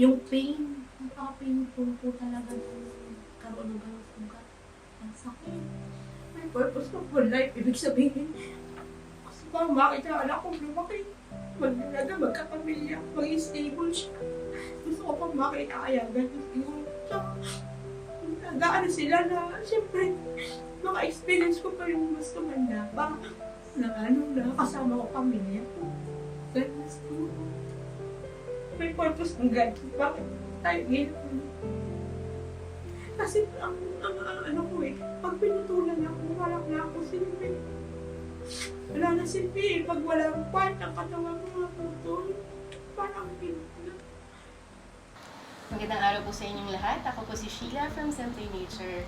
Yung pain, napaka-painful po talaga ng karoon ng ganong sugat. Ang sakit. May purpose ko for life. Ibig sabihin, gusto ko makita anak kong lumaki. Magdalaga, magkapamilya, maging stable siya. Gusto ko pang makita kaya ganun siguro. Tsaka, nag-aano sila na, siyempre, maka-experience ko pa yung mas tumanda pa. Na ano na, kasama ko pamilya. Ganun siguro. May purpose ng God. Bakit tayo ngayon? Kasi ano ko eh, pag pinutulan ako, wala na ako silbi. Wala na silbi eh. Pag walang part ng katawan mo naputol, parang pinutulan. Magandang araw po sa inyong lahat. Ako po si Sheila from Simply Nature.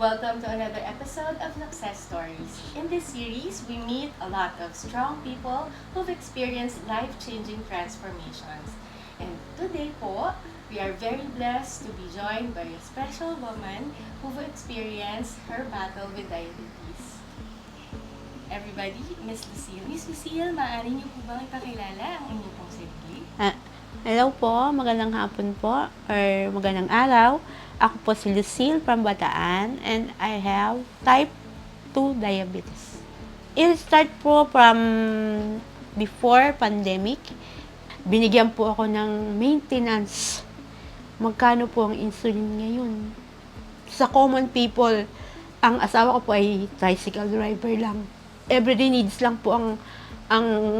Welcome to another episode of Success Stories. In this series, we meet a lot of strong people who've experienced life-changing transformations. And today po, we are very blessed to be joined by a special woman who've experienced her battle with diabetes. Everybody, Miss Lucille. Miss Lucille, maaari niyo po bang ipakilala ang inyong pong Simply? Hello po, magandang hapon po, or magandang araw. Ako po si Lucille from Bataan, and I have type 2 diabetes. It start po from before pandemic. Binigyan po ako ng maintenance. Magkano po ang insulin ngayon? Sa common people, ang asawa ko po ay tricycle driver lang. Everyday needs lang po ang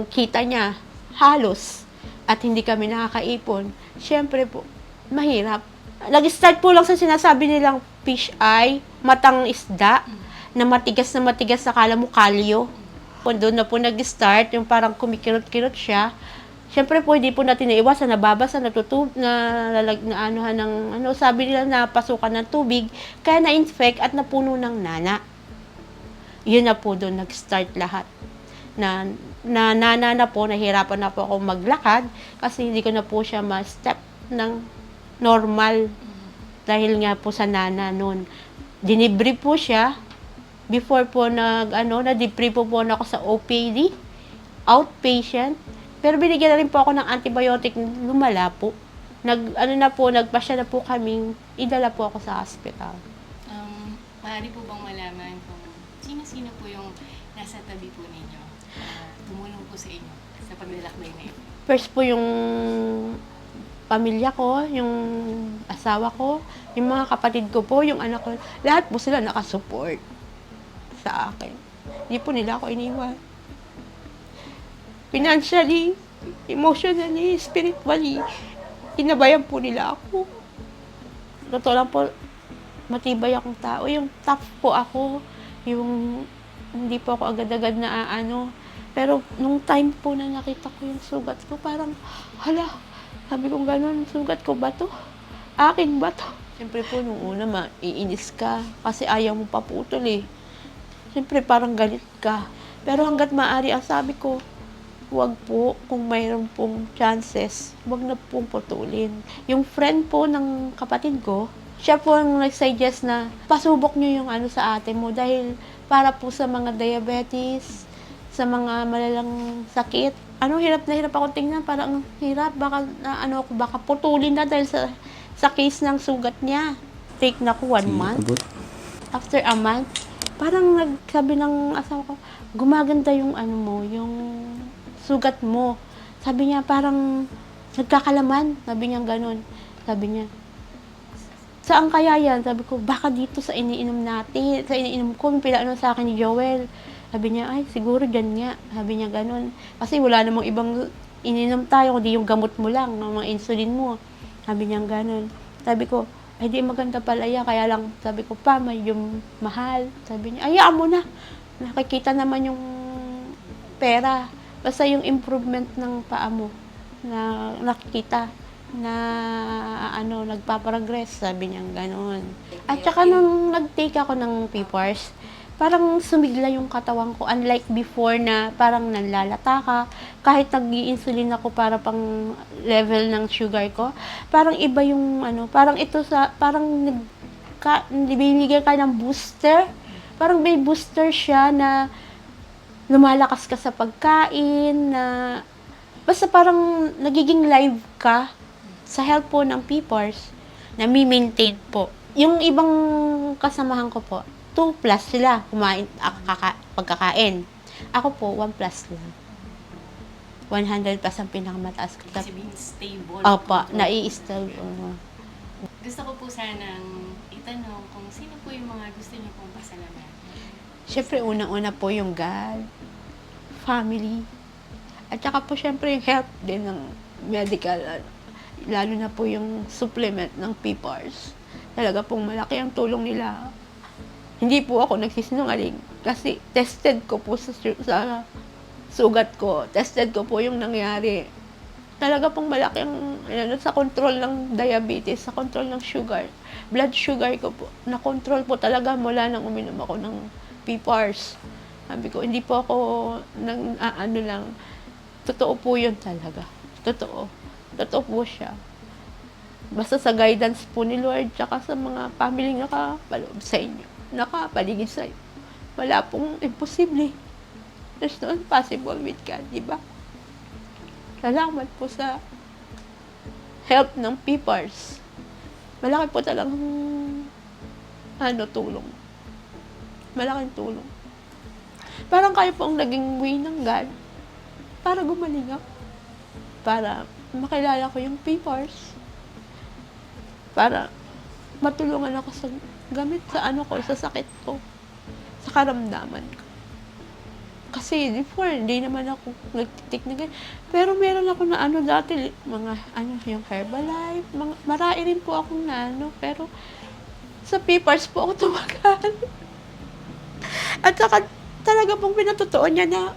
kita niya, halos. At hindi kami nakakaipon. Siyempre po, mahirap. Nag-start po lang sa sinasabi nilang fish eye, matang isda, na matigas, akala mo kalyo. Doon na po nag-start, yung parang kumikirot-kirot siya. Siyempre po, hindi po natin naiwasan, nababasa, naanuhan ng, sabi nila na pasukan ng tubig, kaya na-infect at napuno ng nana. Yun na po doon nag-start lahat. Na po, nahirapan na po ako maglakad kasi hindi ko na po siya ma-step ng normal dahil nga po sa nana noon. Dinibrief po siya before po na-debrief po ako sa OPD, outpatient. Pero binigyan na rin po ako ng antibiotic, lumala po. Nagpasya na po kaming, idala po ako sa hospital. Maaari po bang malaman kung sino-sino po yung nasa tabi po ninyo? Tumulong po sa inyo sa paglalakbay na ito? First po yung pamilya ko, yung asawa ko, yung mga kapatid ko po, yung anak ko, lahat po sila nakasupport sa akin. Hindi po nila ako iniwan. Financially, emotionally, spiritually, inabayan po nila ako. Totoo lang po, matibay akong tao. Yung tough po ako, yung hindi po ako agad-agad na Pero nung time po na nakita ko yung sugat ko, parang, hala, sabi ko gano'n, sugat ko ba to? Akin ba to? Siyempre po, nung una, maiinis ka kasi ayaw mo paputol eh. Siyempre, parang galit ka. Pero hanggat maaari, ang sabi ko, huwag po, kung mayroon pong chances, huwag na pong putulin. Yung friend po ng kapatid ko, siya po ang nag-suggest na pasubok nyo yung sa ate mo dahil para po sa mga diabetes, sa mga malalang sakit. Hirap na hirap ako tingnan, parang hirap, baka putulin na dahil sa case ng sugat niya. Take na ko 1 month. After a month, parang nagsabi ng asawa ko, gumaganda yung yung sugat mo. Sabi niya, parang nagkakalaman. Sabi niya ganun. Sabi niya, saan kaya yan? Sabi ko, baka dito sa iniinom natin. Sa iniinom ko, may pinano sa akin ni Joel. Sabi niya, ay, siguro dyan nga. Sabi niya ganun. Kasi wala namang ibang ininom tayo, kundi yung gamot mo lang, ng mga insulin mo. Sabi niya ganun. Sabi ko, ay di maganda pala yan. Kaya lang, sabi ko pa, may yung mahal. Sabi niya, ayaan mo na. Nakikita naman yung pera. Basta yung improvement ng paa mo na nakikita na nagpaprogress, sabi niya gano'n. At saka nung nag-take ako ng PPARS, parang sumigla yung katawan ko. Unlike before na parang nanlalata ka, kahit nag-i-insulin ako para pang level ng sugar ko, parang iba yung parang ito binigyan ka ng booster. Parang may booster siya na lumalakas ka sa pagkain, na basta parang nagiging live ka Sa health po ng PPORS, nami-maintain po. Yung ibang kasamahan ko po, 2 plus sila pagkakain. Ako po, 1 plus lang. 100 plus ang pinakamataas ko. Kasi being stable. Opo, nai-stable. Gusto ko po sanang itanong kung sino po yung mga gusto niyo pong pasalamatan. Siyempre, unang-una po yung God, family, at saka po siyempre yung help din ng medical, lalo na po yung supplement ng PPARS. Talaga pong malaki ang tulong nila. Hindi po ako nagsisinungaling kasi tested ko po sa sugat ko. Tested ko po yung nangyari. Talaga pong malaki ang sa control ng diabetes, sa control ng sugar. Blood sugar ko po, na-control po talaga mula nang uminom ako ng PPARS. Sabi ko, hindi po ako lang. Totoo po yun talaga. Totoo. Totoo po siya. Basta sa guidance po ni Lord, tsaka sa mga family nakapaloob sa inyo, nakapaligid sa inyo. Wala pong imposible. There's no impossible with God, di ba? Salamat po sa help ng PPARS. Malaki po talagang tulong. Malaking tulong. Parang kayo po ang naging way ng God para gumaling ako. Para makilala ko yung PPARS. Para matulungan ako sa gamit sa sa sakit ko. Sa karamdaman ko. Kasi before, hindi naman ako nagtitik na ganyan. Pero meron ako na dati, mga yung Herbalife, marami rin po akong pero sa PPARS po ako tumagal. At saka talaga pong pinatotoo niya na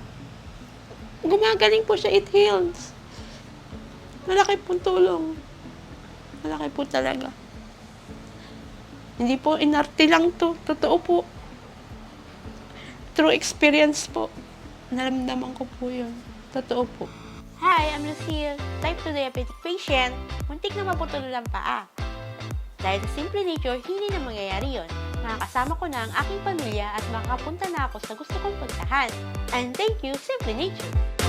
gumagaling po siya, it heals. Malaki pong tulong. Malaki po talaga. Hindi po inarte lang to. Totoo po. True experience po. Naramdaman ko po yun. Totoo po. Hi, I'm Lucille. Type 2 diabetic patient. Muntik na maputol ng paa. Dahil sa Simple Nature, hindi na mangyayari yun. Makakasama ko na ang aking pamilya at makakapunta na ako sa gusto kong puntahan. And thank you, Simple Nature!